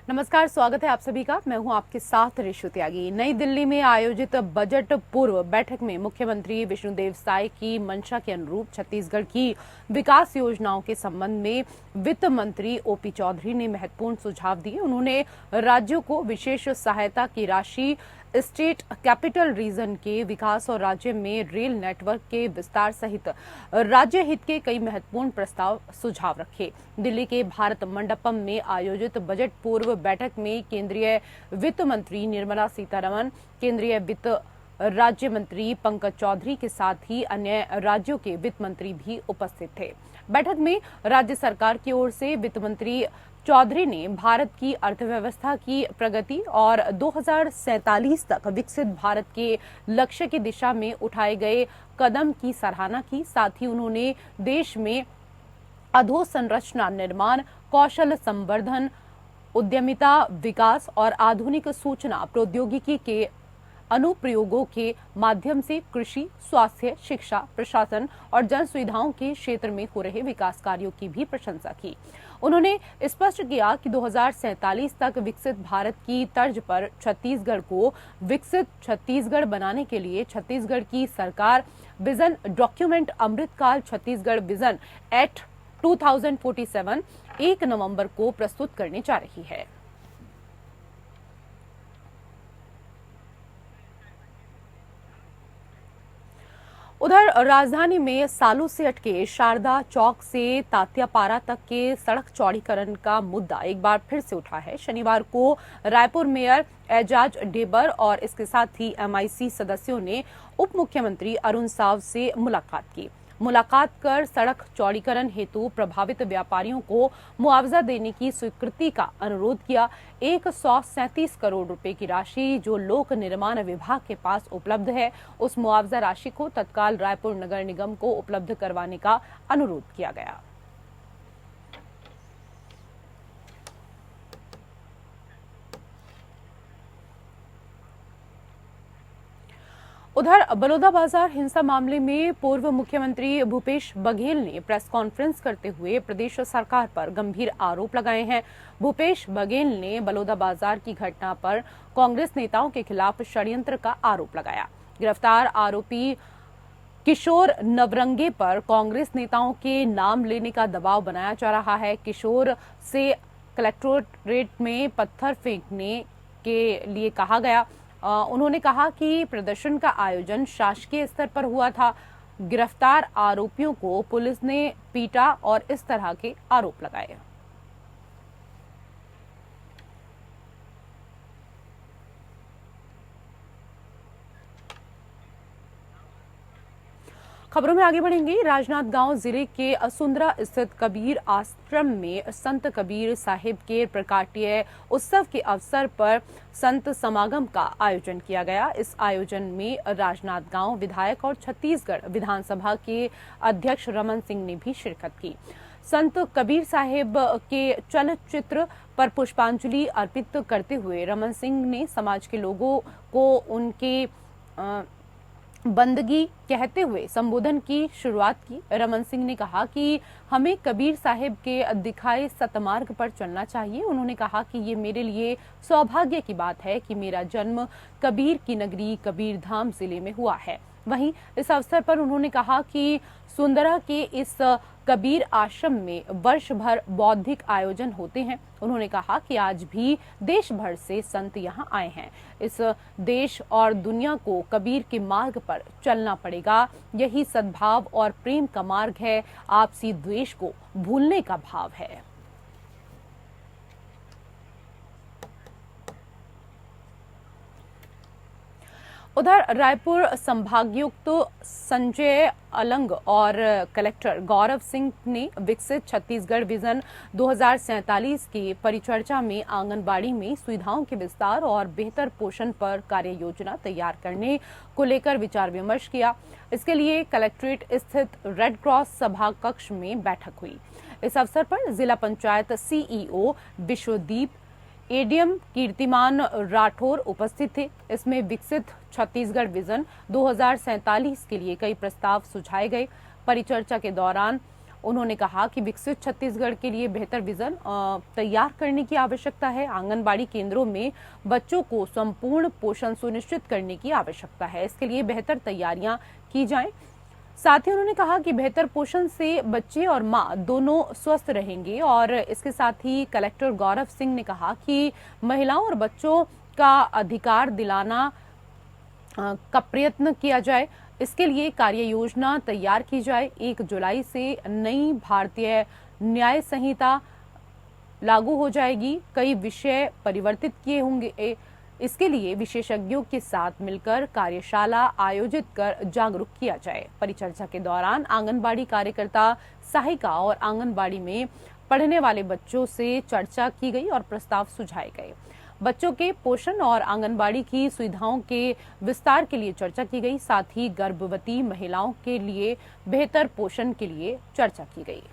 नमस्कार, स्वागत है आप सभी का। मैं हूं आपके साथ ऋषु त्यागी। नई दिल्ली में आयोजित बजट पूर्व बैठक में मुख्यमंत्री विष्णुदेव साय की मंशा के अनुरूप छत्तीसगढ़ की विकास योजनाओं के संबंध में वित्त मंत्री ओपी चौधरी ने महत्वपूर्ण सुझाव दिए। उन्होंने राज्यों को विशेष सहायता की राशि, स्टेट कैपिटल रीजन के विकास और राज्य में रेल नेटवर्क के विस्तार सहित राज्य हित के कई महत्वपूर्ण प्रस्ताव सुझाव रखे। दिल्ली के भारत मंडपम में आयोजित बजट पूर्व बैठक में केंद्रीय वित्त मंत्री निर्मला सीतारमण, केंद्रीय वित्त राज्य मंत्री पंकज चौधरी के साथ ही अन्य राज्यों के वित्त मंत्री भी उपस्थित थे। बैठक में राज्य सरकार की ओर से वित्त मंत्री चौधरी ने भारत की अर्थव्यवस्था की प्रगति और 2047 तक विकसित भारत के लक्ष्य की दिशा में उठाए गए कदम की सराहना की। साथ ही उन्होंने देश में अधोसंरचना निर्माण, कौशल संवर्धन, उद्यमिता विकास और आधुनिक सूचना प्रौद्योगिकी के अनुप्रयोगों के माध्यम से कृषि, स्वास्थ्य, शिक्षा, प्रशासन और जन सुविधाओं के क्षेत्र में हो रहे विकास कार्यों की भी प्रशंसा की। उन्होंने स्पष्ट किया कि 2047 तक विकसित भारत की तर्ज पर छत्तीसगढ़ को विकसित छत्तीसगढ़ बनाने के लिए छत्तीसगढ़ की सरकार vision document Amritkaal Chhattisgarh vision at 2047 1 नवंबर को प्रस्तुत करने जा रही है। उधर राजधानी में सालों से अटके शारदा चौक से तात्यापारा तक के सड़क चौड़ीकरण का मुद्दा एक बार फिर से उठा है। शनिवार को रायपुर मेयर एजाज ढेबर और इसके साथ ही एमआईसी सदस्यों ने उप मुख्यमंत्री अरुण साव से मुलाकात की। मुलाकात कर सड़क चौड़ीकरण हेतु प्रभावित व्यापारियों को मुआवजा देने की स्वीकृति का अनुरोध किया। 137 करोड़ रुपए की राशि जो लोक निर्माण विभाग के पास उपलब्ध है, उस मुआवजा राशि को तत्काल रायपुर नगर निगम को उपलब्ध करवाने का अनुरोध किया गया। उधर बलौदाबाजार हिंसा मामले में पूर्व मुख्यमंत्री भूपेश बघेल ने प्रेस कॉन्फ्रेंस करते हुए प्रदेश सरकार पर गंभीर आरोप लगाए हैं। भूपेश बघेल ने बलौदाबाजार की घटना पर कांग्रेस नेताओं के खिलाफ षड्यंत्र का आरोप लगाया। गिरफ्तार आरोपी किशोर नवरंगे पर कांग्रेस नेताओं के नाम लेने का दबाव बनाया जा रहा है। किशोर से कलेक्टोरेट में पत्थर फेंकने के लिए कहा गया। उन्होंने कहा कि प्रदर्शन का आयोजन शासकीय स्तर पर हुआ था। गिरफ्तार आरोपियों को पुलिस ने पीटा और इस तरह के आरोप लगाए। खबरों में आगे बढ़ेंगे। राजनांदगांव जिले के असुंदरा स्थित कबीर आश्रम में संत कबीर साहिब के प्रकाटीय उत्सव के अवसर पर संत समागम का आयोजन किया गया। इस आयोजन में राजनांदगांव विधायक और छत्तीसगढ़ विधानसभा के अध्यक्ष रमन सिंह ने भी शिरकत की। संत कबीर साहिब के चलचित्र पर पुष्पांजलि अर्पित करते हुए रमन सिंह ने समाज के लोगों को उनके बंदगी कहते हुए संबोधन की शुरुआत की। रमन सिंह ने कहा कि हमें कबीर साहिब के दिखाए सतमार्ग पर चलना चाहिए। उन्होंने कहा कि ये मेरे लिए सौभाग्य की बात है कि मेरा जन्म कबीर की नगरी कबीर धाम जिले में हुआ है। वहीं इस अवसर पर उन्होंने कहा कि सुंदरा के इस कबीर आश्रम में वर्ष भर बौद्धिक आयोजन होते हैं। उन्होंने कहा कि आज भी देश भर से संत यहाँ आए हैं। इस देश और दुनिया को कबीर के मार्ग पर चलना पड़ेगा। यही सद्भाव और प्रेम का मार्ग है। आपसी द्वेष को भूलने का भाव है। उधर रायपुर संभागायुक्त संजय अलंग और कलेक्टर गौरव सिंह ने विकसित छत्तीसगढ़ विजन 2047 की परिचर्चा में आंगनबाड़ी में सुविधाओं के विस्तार और बेहतर पोषण पर कार्य योजना तैयार करने को लेकर विचार विमर्श किया। इसके लिए कलेक्ट्रेट स्थित रेड क्रॉस सभा कक्ष में बैठक हुई। इस अवसर पर जिला पंचायत सीईओ विश्वदीप, एडीएम कीर्तिमान राठौर उपस्थित थे। इसमें विकसित छत्तीसगढ़ विजन 2047 के लिए कई प्रस्ताव सुझाए गए। परिचर्चा के दौरान उन्होंने कहा कि विकसित छत्तीसगढ़ के लिए बेहतर विजन तैयार करने की आवश्यकता है। आंगनबाड़ी केंद्रों में बच्चों को संपूर्ण पोषण सुनिश्चित करने की आवश्यकता है। इसके लिए बेहतर तैयारियां की जाएं। साथ ही उन्होंने कहा कि बेहतर पोषण से बच्चे और मां दोनों स्वस्थ रहेंगे। और इसके साथ ही कलेक्टर गौरव सिंह ने कहा कि महिलाओं और बच्चों का अधिकार दिलाना का प्रयत्न किया जाए। इसके लिए कार्य योजना तैयार की जाए। 1 जुलाई से नई भारतीय न्याय संहिता लागू हो जाएगी। कई विषय परिवर्तित किए होंगे। इसके लिए विशेषज्ञों के साथ मिलकर कार्यशाला आयोजित कर जागरूक किया जाए। परिचर्चा के दौरान आंगनबाड़ी कार्यकर्ता, सहायिका और आंगनबाड़ी में पढ़ने वाले बच्चों से चर्चा की गई और प्रस्ताव सुझाए गए। बच्चों के पोषण और आंगनबाड़ी की सुविधाओं के विस्तार के लिए चर्चा की गई। साथ ही गर्भवती महिलाओं के लिए बेहतर पोषण के लिए चर्चा की गई।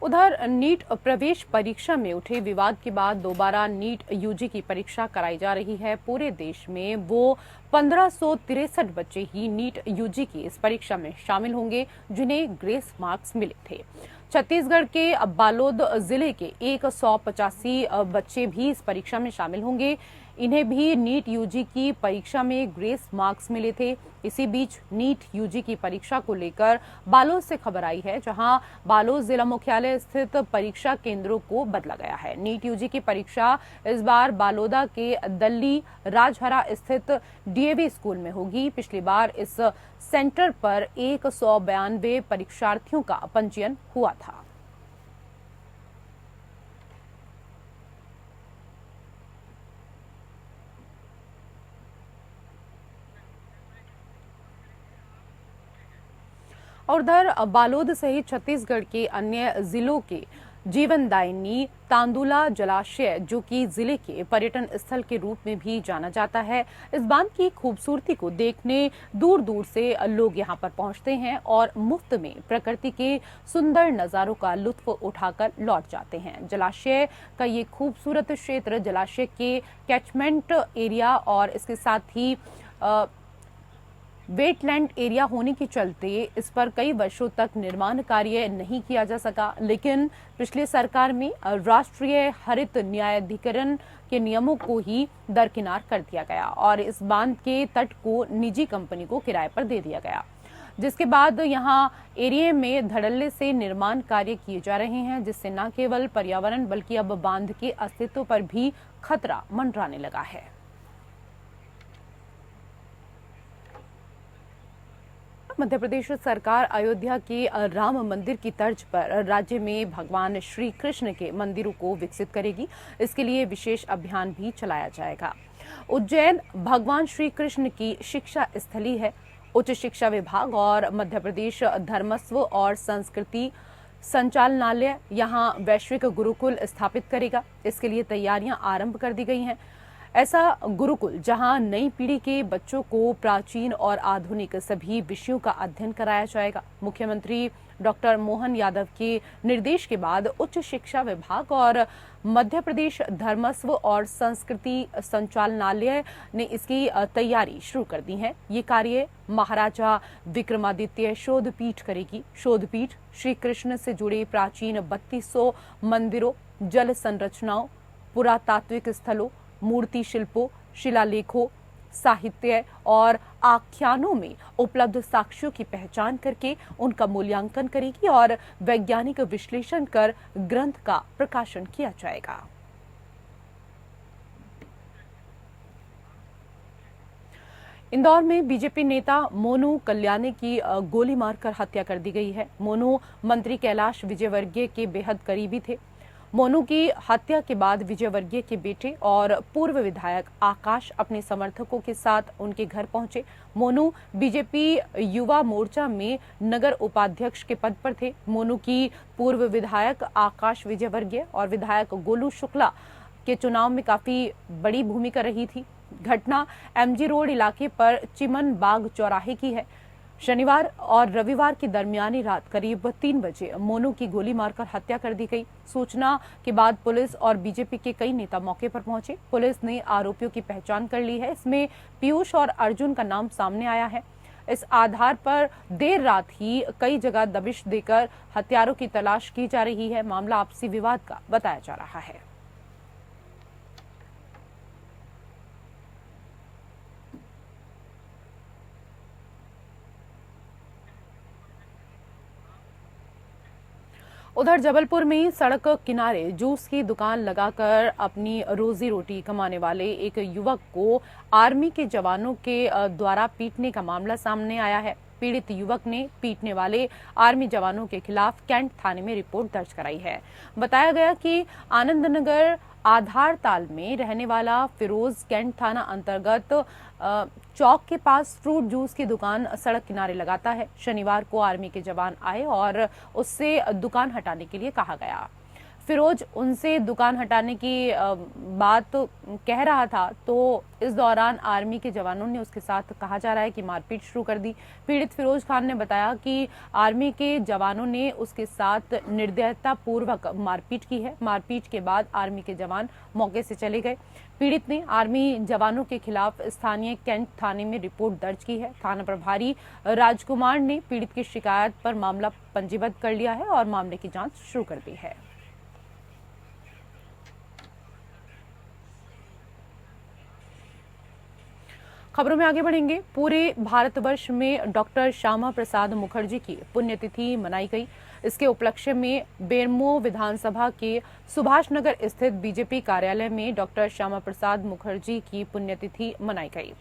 उधर नीट प्रवेश परीक्षा में उठे विवाद के बाद दोबारा नीट यूजी की परीक्षा कराई जा रही है। पूरे देश में वो 1563 बच्चे ही नीट यूजी की इस परीक्षा में शामिल होंगे जिन्हें ग्रेस मार्क्स मिले थे। छत्तीसगढ़ के बालोद जिले के 185 बच्चे भी इस परीक्षा में शामिल होंगे। इन्हें भी नीट यूजी की परीक्षा में ग्रेस मार्क्स मिले थे। इसी बीच नीट यूजी की परीक्षा को लेकर बालोद से खबर आई है, जहां बालोद जिला मुख्यालय स्थित परीक्षा केंद्रों को बदला गया है। नीट यूजी की परीक्षा इस बार बालोदा के दल्ली राजहरा स्थित डीएवी स्कूल में होगी। पिछली बार इस सेंटर पर 192 परीक्षार्थियों का पंजीयन हुआ था। और उधर बालोद सहित छत्तीसगढ़ के अन्य जिलों के जीवनदायिनी तांदुला जलाशय, जो कि जिले के पर्यटन स्थल के रूप में भी जाना जाता है, इस बांध की खूबसूरती को देखने दूर दूर से लोग यहां पर पहुंचते हैं और मुफ्त में प्रकृति के सुंदर नजारों का लुत्फ उठाकर लौट जाते हैं। जलाशय का ये खूबसूरत क्षेत्र जलाशय के कैचमेंट एरिया और इसके साथ ही वेटलैंड एरिया होने के चलते इस पर कई वर्षों तक निर्माण कार्य नहीं किया जा सका। लेकिन पिछली सरकार में राष्ट्रीय हरित न्यायाधिकरण के नियमों को ही दरकिनार कर दिया गया और इस बांध के तट को निजी कंपनी को किराए पर दे दिया गया, जिसके बाद यहां एरिया में धड़ल्ले से निर्माण कार्य किए जा रहे हैं, जिससे न केवल पर्यावरण बल्कि अब बांध के अस्तित्व पर भी खतरा मंडराने लगा है। मध्य प्रदेश सरकार अयोध्या के राम मंदिर की तर्ज पर राज्य में भगवान श्री कृष्ण के मंदिरों को विकसित करेगी। इसके लिए विशेष अभियान भी चलाया जाएगा। उज्जैन भगवान श्री कृष्ण की शिक्षा स्थली है। उच्च शिक्षा विभाग और मध्य प्रदेश धर्मस्व और संस्कृति संचालनालय यहां वैश्विक गुरुकुल स्थापित करेगा। इसके लिए तैयारियां आरंभ कर दी गई हैं। ऐसा गुरुकुल जहां नई पीढ़ी के बच्चों को प्राचीन और आधुनिक सभी विषयों का अध्ययन कराया जाएगा। मुख्यमंत्री डॉक्टर मोहन यादव के निर्देश के बाद उच्च शिक्षा विभाग और मध्य प्रदेश धर्मस्व और संस्कृति संचालनालय ने इसकी तैयारी शुरू कर दी है। ये कार्य महाराजा विक्रमादित्य शोध पीठ करेगी। शोध पीठ श्री कृष्ण से जुड़े प्राचीन 3200 मंदिरों, जल संरचनाओं, पुरातात्विक स्थलों, मूर्ति शिल्पों, शिलालेखों, साहित्य और आख्यानों में उपलब्ध साक्ष्यों की पहचान करके उनका मूल्यांकन करेगी और वैज्ञानिक विश्लेषण कर ग्रंथ का प्रकाशन किया जाएगा। इंदौर में बीजेपी नेता मोनू कल्याणी की गोली मारकर हत्या कर दी गई है। मोनू मंत्री कैलाश विजयवर्गीय के बेहद करीबी थे। मोनू की हत्या के बाद विजयवर्गीय के बेटे और पूर्व विधायक आकाश अपने समर्थकों के साथ उनके घर पहुंचे। मोनू बीजेपी युवा मोर्चा में नगर उपाध्यक्ष के पद पर थे। मोनू की पूर्व विधायक आकाश विजयवर्गीय और विधायक गोलू शुक्ला के चुनाव में काफी बड़ी भूमिका रही थी। घटना एमजी रोड इलाके पर चिमन बाग चौराहे की है। शनिवार और रविवार की दरमियानी रात करीब 3 बजे मोनू की गोली मारकर हत्या कर दी गई। सूचना के बाद पुलिस और बीजेपी के कई नेता मौके पर पहुंचे। पुलिस ने आरोपियों की पहचान कर ली है। इसमें पीयूष और अर्जुन का नाम सामने आया है। इस आधार पर देर रात ही कई जगह दबिश देकर हत्यारों की तलाश की जा रही है। मामला आपसी विवाद का बताया जा रहा है। उधर जबलपुर में सड़क किनारे जूस की दुकान लगाकर अपनी रोजी रोटी कमाने वाले एक युवक को आर्मी के जवानों के द्वारा पीटने का मामला सामने आया है। पीड़ित युवक ने पीटने वाले आर्मी जवानों के खिलाफ कैंट थाने में रिपोर्ट दर्ज कराई है। बताया गया कि आनंद नगर आधार ताल में रहने वाला फिरोज कैंट थाना अंतर्गत चौक के पास फ्रूट जूस की दुकान सड़क किनारे लगाता है। शनिवार को आर्मी के जवान आए और उससे दुकान हटाने के लिए कहा गया। फिरोज उनसे दुकान हटाने की बात कह रहा था, तो इस दौरान आर्मी के जवानों ने उसके साथ कहा जा रहा है कि मारपीट शुरू कर दी। पीड़ित फिरोज खान ने बताया कि आर्मी के जवानों ने उसके साथ निर्दयतापूर्वक मारपीट की है। मारपीट के बाद आर्मी के जवान मौके से चले गए। पीड़ित ने आर्मी जवानों के खिलाफ स्थानीय कैंट थाने में रिपोर्ट दर्ज की है। थाना प्रभारी राजकुमार ने पीड़ित की शिकायत पर मामला पंजीबद्ध कर लिया है और मामले की जांच शुरू कर दी है। खबरों में आगे बढ़ेंगे। पूरे भारतवर्ष में डॉक्टर श्यामा प्रसाद मुखर्जी की पुण्यतिथि मनाई गई। इसके उपलक्ष्य में बेरमो विधानसभा के सुभाष नगर स्थित बीजेपी कार्यालय में डॉक्टर श्यामा प्रसाद मुखर्जी की पुण्यतिथि मनाई गई।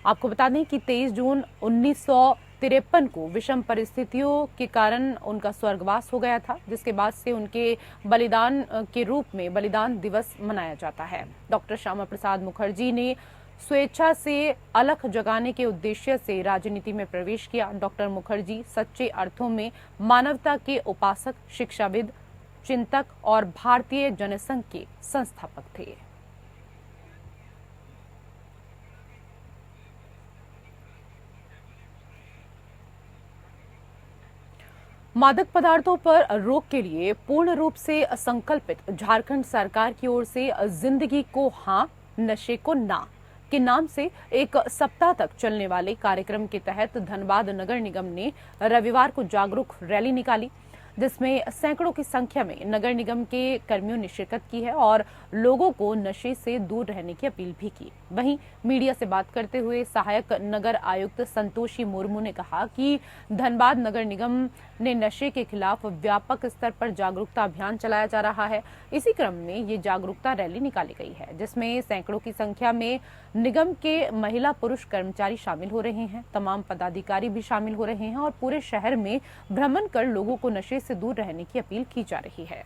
आपको बता दें कि 23 जून 1953 को विषम परिस्थितियों के कारण उनका स्वर्गवास हो गया था, जिसके बाद से उनके बलिदान के रूप में बलिदान दिवस मनाया जाता है। डॉक्टर श्यामा प्रसाद मुखर्जी ने स्वेच्छा से अलख जगाने के उद्देश्य से राजनीति में प्रवेश किया। डॉक्टर मुखर्जी सच्चे अर्थों में मानवता के उपासक, शिक्षाविद, चिंतक और भारतीय जनसंघ के संस्थापक थे। मादक पदार्थों पर रोक के लिए पूर्ण रूप से संकल्पित झारखंड सरकार की ओर से जिंदगी को हां, नशे को ना के नाम से एक सप्ताह तक चलने वाले कार्यक्रम के तहत धनबाद नगर निगम ने रविवार को जागरूक रैली निकाली, जिसमें सैकड़ों की संख्या में नगर निगम के कर्मियों ने शिरकत की है और लोगों को नशे से दूर रहने की अपील भी की। वहीं मीडिया से बात करते हुए सहायक नगर आयुक्त संतोषी मुर्मू ने कहा कि धनबाद नगर निगम ने नशे के खिलाफ व्यापक स्तर पर जागरूकता अभियान चलाया जा रहा है। इसी क्रम में ये जागरूकता रैली निकाली गई है, जिसमें सैकड़ों की संख्या में निगम के महिला पुरुष कर्मचारी शामिल हो रहे हैं। तमाम पदाधिकारी भी शामिल हो रहे हैं और पूरे शहर में भ्रमण कर लोगों को नशे से दूर रहने की अपील की जा रही है।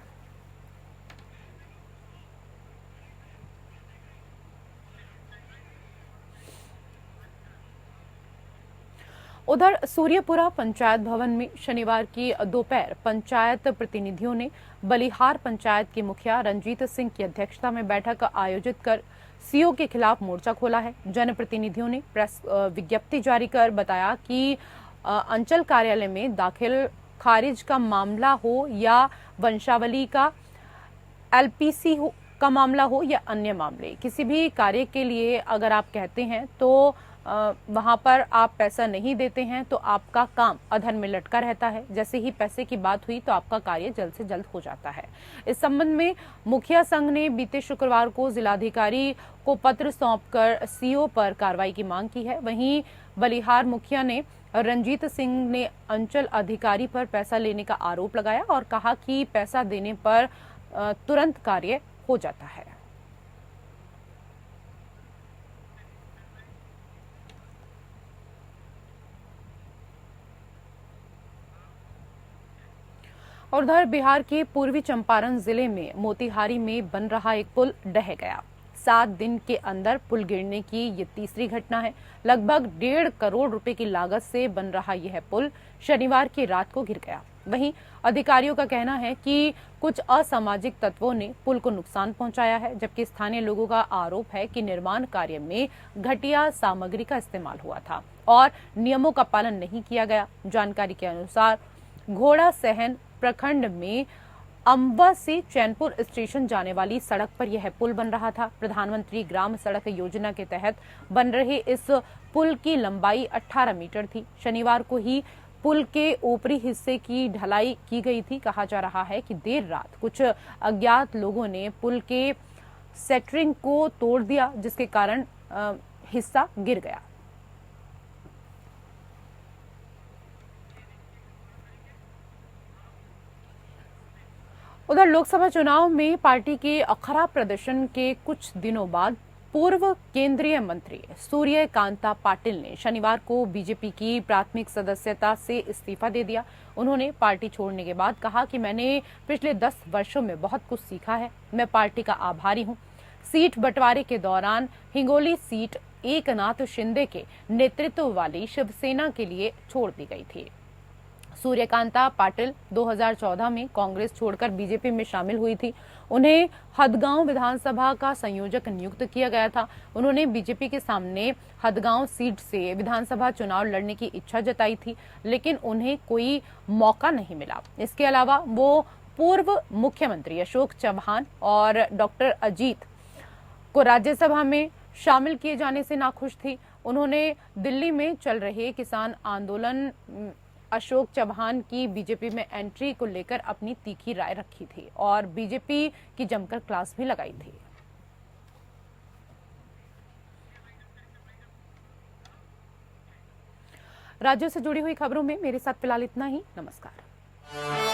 उधर सूर्यपुरा पंचायत भवन में शनिवार की दोपहर पंचायत प्रतिनिधियों ने बलिहार पंचायत के मुखिया रंजीत सिंह की अध्यक्षता में बैठक आयोजित कर सीओ के खिलाफ मोर्चा खोला है। जनप्रतिनिधियों ने प्रेस विज्ञप्ति जारी कर बताया कि अंचल कार्यालय में दाखिल खारिज का मामला हो या वंशावली का एलपीसी का मामला हो या अन्य मामले, किसी भी कार्य के लिए अगर आप कहते हैं तो वहां पर आप पैसा नहीं देते हैं तो आपका काम अधर में लटका रहता है। जैसे ही पैसे की बात हुई तो आपका कार्य जल्द से जल्द हो जाता है। इस संबंध में मुखिया संघ ने बीते शुक्रवार को जिलाधिकारी को पत्र सौंपकर सीओ पर कार्रवाई की मांग की है। वहीं बलिहार मुखिया ने रंजीत सिंह ने अंचल अधिकारी पर पैसा लेने का आरोप लगाया और कहा कि पैसा देने पर तुरंत कार्य हो जाता है। और उधर बिहार के पूर्वी चंपारण जिले में मोतिहारी में बन रहा एक पुल ढह गया। 7 दिन के अंदर पुल गिरने की ये तीसरी घटना है। लगभग 1.5 करोड़ रुपए की लागत से बन रहा यह पुल शनिवार की रात को गिर गया। वहीं अधिकारियों का कहना है कि कुछ असामाजिक तत्वों ने पुल को नुकसान पहुंचाया है, जबकि स्थानीय लोगों का आरोप है कि निर्माण कार्य में घटिया सामग्री का इस्तेमाल हुआ था और नियमों का पालन नहीं किया गया। जानकारी के अनुसार घोड़ा सहन प्रखंड में अम्बा से चैनपुर स्टेशन जाने वाली सड़क पर यह पुल बन रहा था। प्रधानमंत्री ग्राम सड़क योजना के तहत बन रहे इस पुल की लंबाई 18 मीटर थी। शनिवार को ही पुल के ऊपरी हिस्से की ढलाई की गई थी। कहा जा रहा है कि देर रात कुछ अज्ञात लोगों ने पुल के सेटरिंग को तोड़ दिया, जिसके कारण हिस्सा गिर गया। उधर लोकसभा चुनाव में पार्टी के खराब प्रदर्शन के कुछ दिनों बाद पूर्व केंद्रीय मंत्री सूर्यकांता पाटिल ने शनिवार को बीजेपी की प्राथमिक सदस्यता से इस्तीफा दे दिया। उन्होंने पार्टी छोड़ने के बाद कहा कि मैंने पिछले 10 वर्षों में बहुत कुछ सीखा है। मैं पार्टी का आभारी हूं। सीट बंटवारे के दौरान हिंगोली सीट एकनाथ शिंदे के नेतृत्व वाली शिवसेना के लिए छोड़ दी गई थी। सूर्यकांता पाटिल 2014 में कांग्रेस छोड़कर बीजेपी में शामिल हुई थी। उन्हें हदगांव विधानसभा का संयोजक नियुक्त किया गया था। उन्होंने बीजेपी के सामने हदगांव सीट से विधानसभा चुनाव लड़ने की इच्छा जताई थी, लेकिन उन्हें कोई मौका नहीं मिला। इसके अलावा वो पूर्व मुख्यमंत्री अशोक चौहान और डॉक्टर अजीत को राज्यसभा में शामिल किए जाने से नाखुश थी। उन्होंने दिल्ली में चल रहे किसान आंदोलन अशोक चौहान की बीजेपी में एंट्री को लेकर अपनी तीखी राय रखी थी और बीजेपी की जमकर क्लास भी लगाई थी। राज्यों से जुड़ी हुई खबरों में मेरे साथ फिलहाल इतना ही। नमस्कार।